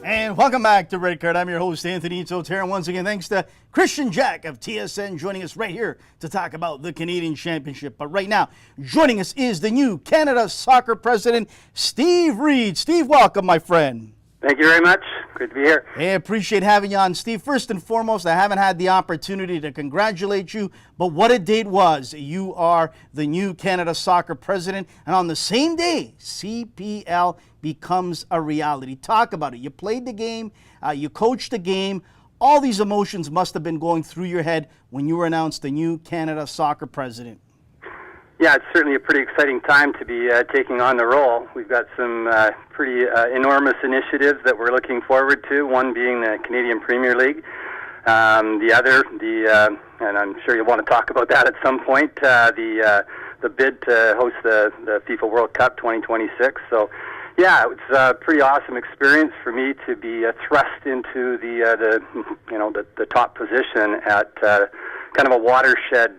And welcome back to Red Card. I'm your host, Anthony Totera. And once again, thanks to Christian Jack of TSN joining us right here to talk about the Canadian Championship. But right now, joining us is the new Canada Soccer President, Steve Reid. Steve, welcome, my friend. Thank you very much. Good to be here. Hey, I appreciate having you on. Steve, first and foremost, I haven't had the opportunity to congratulate you, but what a date was. You are the new Canada Soccer President, and on the same day, CPL becomes a reality. Talk about it. You played the game, you coached the game. All these emotions must have been going through your head when you were announced the new Canada Soccer President. Yeah, it's certainly a pretty exciting time to be taking on the role. We've got some pretty enormous initiatives that we're looking forward to, one being the Canadian Premier League. The other, and I'm sure you'll want to talk about that at some point, the bid to host the FIFA World Cup 2026. So, yeah, it was a pretty awesome experience for me to be thrust into the top position at kind of a watershed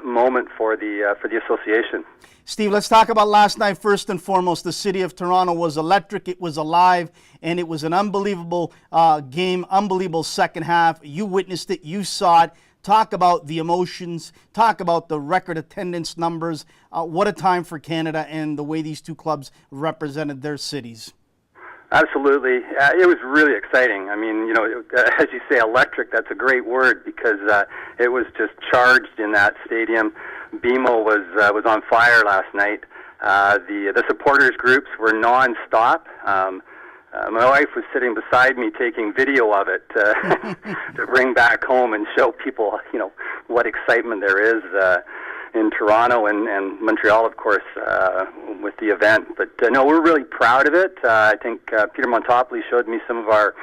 moment for the association. Steve, let's talk about last night first and foremost. The city of Toronto was electric, it was alive, and it was an unbelievable game, unbelievable second half. You witnessed it, you saw it. Talk about the emotions, talk about the record attendance numbers. What a time for Canada and the way these two clubs represented their cities. Absolutely. It was really exciting. I mean, as you say, electric, that's a great word because it was just charged in that stadium. BMO was on fire last night. The supporters groups were nonstop. My wife was sitting beside me taking video of it to bring back home and show people, what excitement there is in Toronto and Montreal, of course, with the event. But no, we're really proud of it. I think Peter Montopoli showed me some of our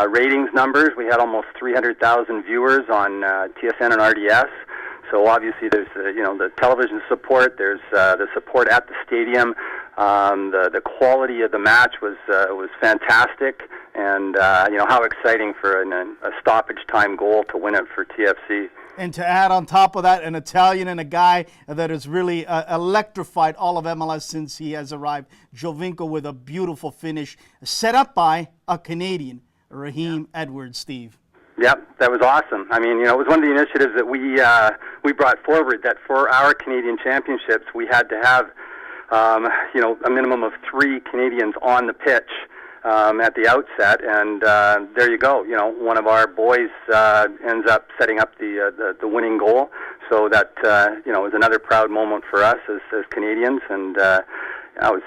ratings numbers. We had almost 300,000 viewers on TSN and RDS. So obviously there's the television support. There's the support at the stadium. The quality of the match was fantastic, and how exciting for a stoppage time goal to win it for TFC. And to add on top of that, an Italian and a guy that has really electrified all of MLS since he has arrived, Jovinko, with a beautiful finish set up by a Canadian, Raheem Edwards, Steve. Yep, that was awesome. I mean, it was one of the initiatives that we brought forward, that for our Canadian championships we had to have a minimum of 3 Canadians on the pitch at the outset, and there you go. One of our boys ends up setting up the winning goal, so that was another proud moment for us as Canadians, and that was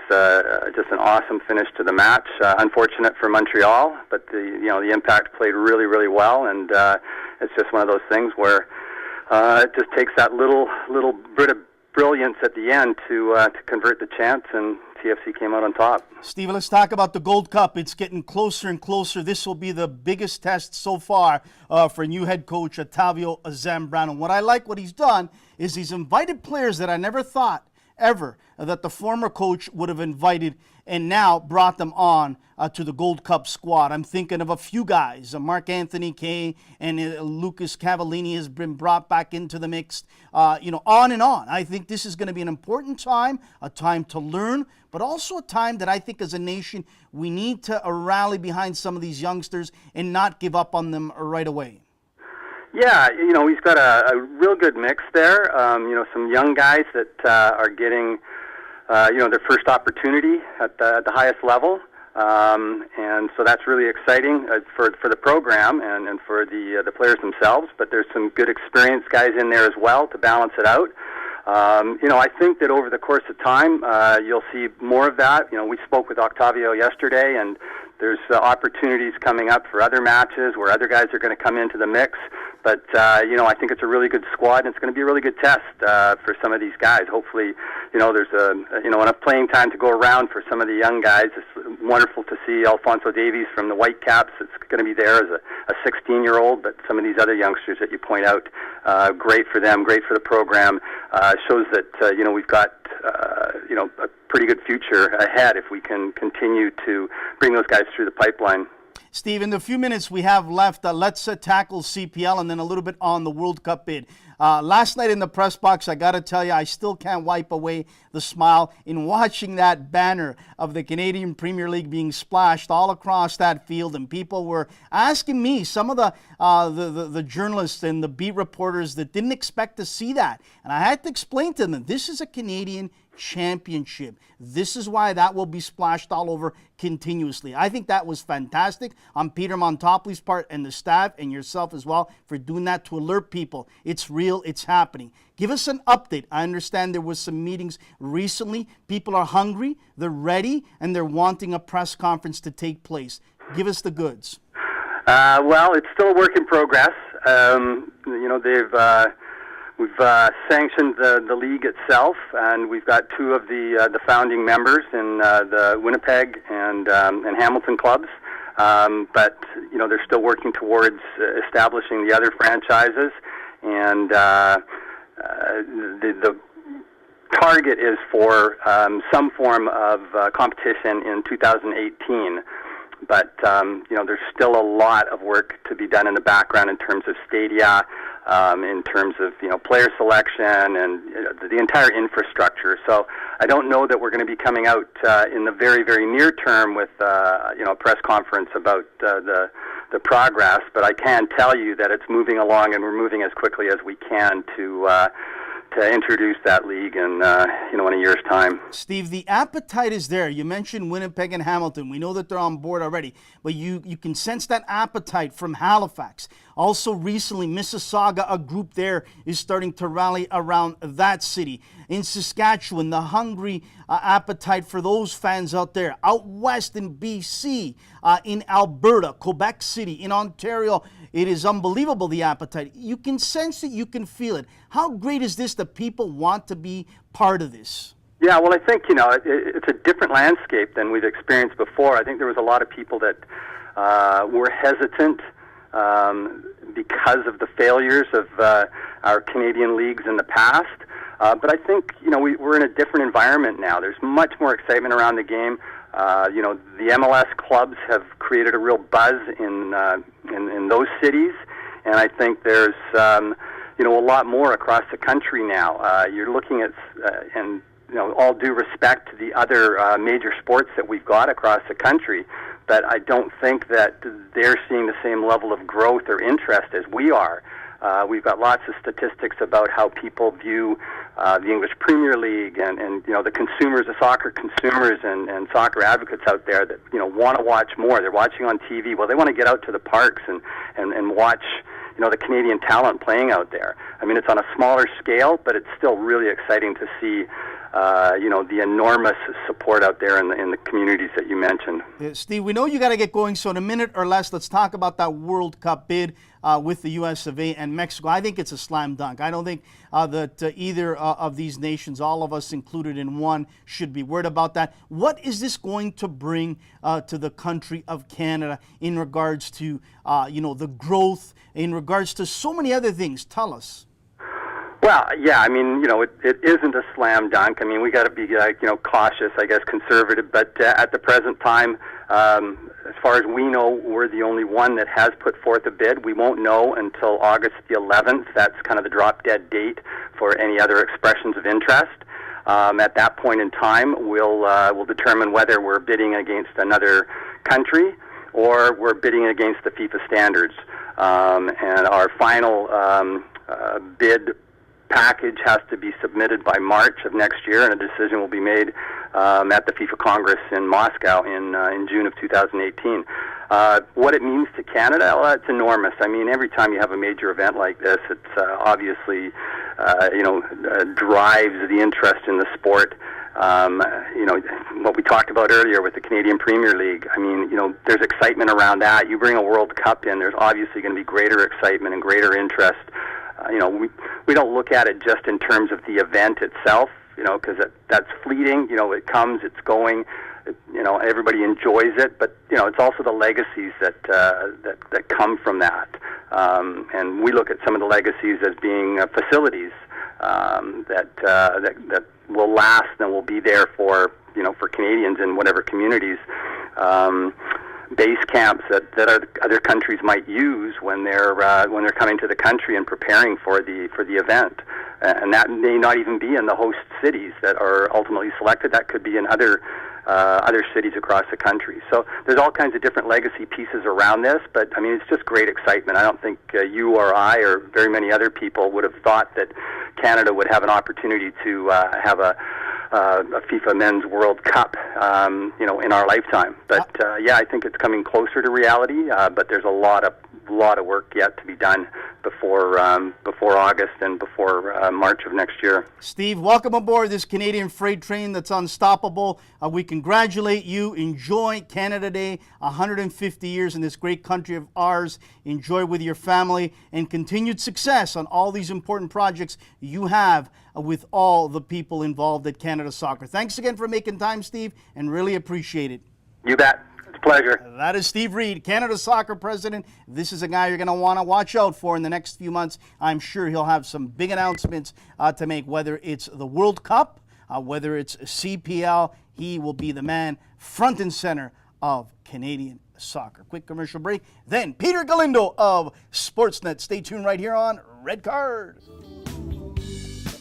just an awesome finish to the match. Unfortunate for Montreal, but the Impact played really, really well, and it's just one of those things where it just takes that little bit of brilliance at the end to convert the chance, and TFC came out on top. Steve, let's talk about the Gold Cup. It's getting closer and closer. This will be the biggest test so far for new head coach Ottavio Zambrano. What I like what he's done is he's invited players that I never thought ever that the former coach would have invited, and now brought them on to the Gold Cup squad. I'm thinking of a few guys. Mark Anthony Kay and Lucas Cavallini has been brought back into the mix, on and on. I think this is going to be an important time, a time to learn, but also a time that I think as a nation we need to rally behind some of these youngsters and not give up on them right away. Yeah, he's got a real good mix there. Some young guys that are getting, their first opportunity at the highest level. And so that's really exciting for the program and for the players themselves. But there's some good experienced guys in there as well to balance it out. I think that over the course of time, you'll see more of that. We spoke with Octavio yesterday, and there's opportunities coming up for other matches where other guys are going to come into the mix. But, I think it's a really good squad, and it's going to be a really good test for some of these guys. Hopefully, there's enough playing time to go around for some of the young guys. It's wonderful to see Alphonso Davies from the Whitecaps. It's going to be there as a 16-year-old, but some of these other youngsters that you point out, great for them, great for the program. Shows that, we've got, a pretty good future ahead if we can continue to bring those guys through the pipeline. Steve, in the few minutes we have left, let's tackle CPL and then a little bit on the World Cup bid. Last night in the press box, I got to tell you, I still can't wipe away the smile in watching that banner of the Canadian Premier League being splashed all across that field. And people were asking me, some of the journalists and the beat reporters that didn't expect to see that. And I had to explain to them, this is a Canadian championship. This is why that will be splashed all over continuously. I think that was fantastic on Peter Montopli's part and the staff and yourself as well for doing that to alert people. It's real, it's happening. Give us an update. I understand there was some meetings recently. People are hungry, they're ready, and they're wanting a press conference to take place. Give us the goods. Well, it's still a work in progress. We've sanctioned the league itself, and we've got two of the founding members in the Winnipeg and Hamilton clubs. But they're still working towards establishing the other franchises, and the target is for some form of competition in 2018. But there's still a lot of work to be done in the background in terms of stadia, in terms of player selection and the entire infrastructure. So I don't know that we're going to be coming out in the very, very near term with a press conference about the progress. But I can tell you that it's moving along, and we're moving as quickly as we can to introduce that league in a year's time. Steve, the appetite is there. You mentioned Winnipeg and Hamilton. We know that they're on board already, but you can sense that appetite from Halifax. Also recently, Mississauga, a group there, is starting to rally around that city. In Saskatchewan, the hungry appetite for those fans out there. Out west in BC, in Alberta, Quebec City, in Ontario, it is unbelievable, the appetite. You can sense it, you can feel it. How great is this that people want to be part of this? Yeah, well, I think, it's a different landscape than we've experienced before. I think there was a lot of people that were hesitant because of the failures of our Canadian leagues in the past. But I think, we're in a different environment now. There's much more excitement around the game. The MLS clubs have created a real buzz in those cities, and I think there's a lot more across the country now. You're looking at and all due respect to the other major sports that we've got across the country, but I don't think that they're seeing the same level of growth or interest as we are. We've got lots of statistics about how people view the English Premier League and the consumers, the soccer consumers and soccer advocates out there that want to watch more. They're watching on TV. Well, they want to get out to the parks and watch the Canadian talent playing out there. I mean, it's on a smaller scale, but it's still really exciting to see the enormous support out there in the communities that you mentioned. Steve, we know you got to get going, so in a minute or less, let's talk about that World Cup bid with the U.S. of A. and Mexico. I think it's a slam dunk. I don't think that either of these nations, all of us included in one, should be worried about that. What is this going to bring to the country of Canada in regards to, the growth, in regards to so many other things? Tell us. Well, yeah, I mean, it isn't a slam dunk. I mean, we got to be, cautious, I guess, conservative. But at the present time, as far as we know, we're the only one that has put forth a bid. We won't know until August the 11th. That's kind of the drop-dead date for any other expressions of interest. At that point in time, we'll determine whether we're bidding against another country or we're bidding against the FIFA standards. And our final bid package has to be submitted by March of next year, and a decision will be made at the FIFA Congress in Moscow in June of 2018. What it means to Canada, well, it's enormous. I mean, every time you have a major event like this, it's obviously, drives the interest in the sport. What we talked about earlier with the Canadian Premier League, I mean, there's excitement around that. You bring a World Cup in, there's obviously going to be greater excitement and greater interest. We don't look at it just in terms of the event itself, because that's fleeting. It comes, it's going. Everybody enjoys it, but it's also the legacies that come from that. And we look at some of the legacies as being facilities that will last and will be there for Canadians in whatever communities. base camps that other countries might use when they're coming to the country and preparing for the event. And that may not even be in the host cities that are ultimately selected. That could be in other cities across the country. So there's all kinds of different legacy pieces around this, but I mean, it's just great excitement. I don't think you or I or very many other people would have thought that Canada would have an opportunity to have a FIFA Men's World Cup, in our lifetime. But yeah, I think it's coming closer to reality. But there's a lot of work yet to be done before August and before March of next year. Steve, welcome aboard this Canadian freight train that's unstoppable. We congratulate you. Enjoy Canada Day, 150 years in this great country of ours. Enjoy with your family and continued success on all these important projects you have with all the people involved at Canada Soccer. Thanks again for making time, Steve, and really appreciate it. You bet. It's a pleasure. That is Steve Reed, Canada Soccer President. This is a guy you're going to want to watch out for in the next few months. I'm sure he'll have some big announcements to make, whether it's the World Cup, whether it's CPL. He will be the man front and center of Canadian soccer. Quick commercial break. Then Peter Galindo of Sportsnet. Stay tuned right here on Red Card.